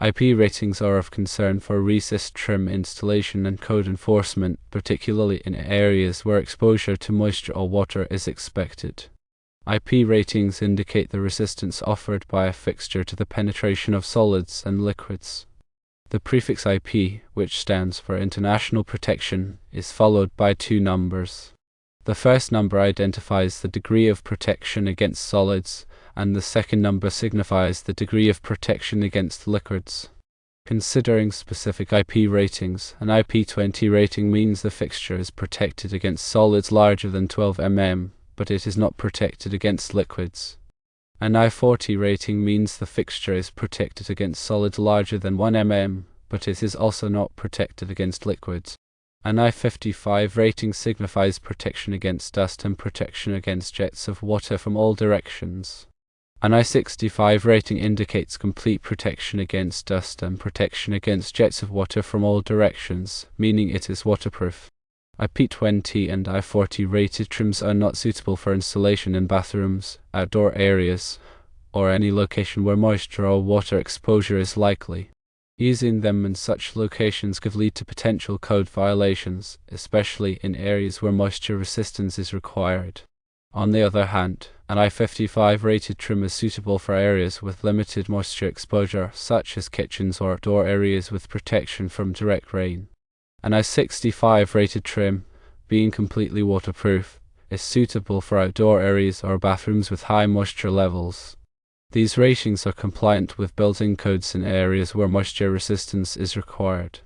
IP ratings are of concern for recessed trim installation and code enforcement, particularly in areas where exposure to moisture or water is expected. IP ratings indicate the resistance offered by a fixture to the penetration of solids and liquids. The prefix IP, which stands for International Protection, is followed by two numbers. The first number identifies the degree of protection against solids, and the second number signifies the degree of protection against liquids. Considering specific IP ratings, an IP20 rating means the fixture is protected against solids larger than 12 mm, but it is not protected against liquids. An I40 rating means the fixture is protected against solids larger than 1 mm, but it is also not protected against liquids. An I55 rating signifies protection against dust and protection against jets of water from all directions. An I65 rating indicates complete protection against dust and protection against jets of water from all directions, meaning it is waterproof. IP20 and I40 rated trims are not suitable for installation in bathrooms, outdoor areas, or any location where moisture or water exposure is likely. Using them in such locations could lead to potential code violations, especially in areas where moisture resistance is required. On the other hand, an I55 rated trim is suitable for areas with limited moisture exposure, such as kitchens or outdoor areas with protection from direct rain. An I65 rated trim, being completely waterproof, is suitable for outdoor areas or bathrooms with high moisture levels. These ratings are compliant with building codes in areas where moisture resistance is required.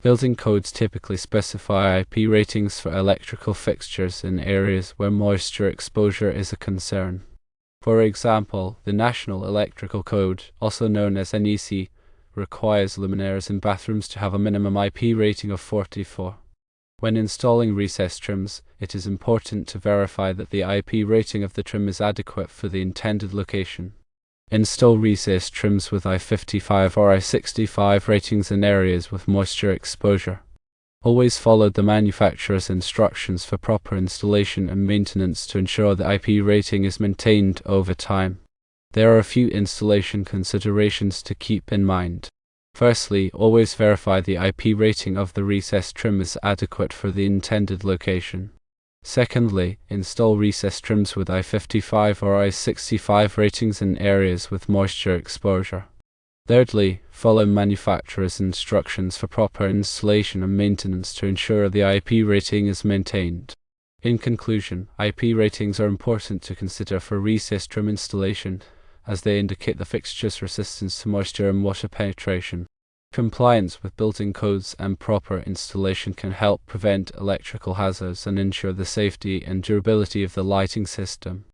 Building codes typically specify IP ratings for electrical fixtures in areas where moisture exposure is a concern. For example, the National Electrical Code, also known as NEC, requires luminaires in bathrooms to have a minimum IP rating of 44. When installing recessed trims, it is important to verify that the IP rating of the trim is adequate for the intended location. Install recessed trims with I55 or I65 ratings in areas with moisture exposure. Always follow the manufacturer's instructions for proper installation and maintenance to ensure the IP rating is maintained over time. There are a few installation considerations to keep in mind. Firstly, always verify the IP rating of the recessed trim is adequate for the intended location. Secondly, install recessed trims with I55 or I65 ratings in areas with moisture exposure. Thirdly, follow manufacturer's instructions for proper installation and maintenance to ensure the IP rating is maintained. In conclusion, IP ratings are important to consider for recessed trim installation, as they indicate the fixture's resistance to moisture and water penetration. Compliance with building codes and proper installation can help prevent electrical hazards and ensure the safety and durability of the lighting system.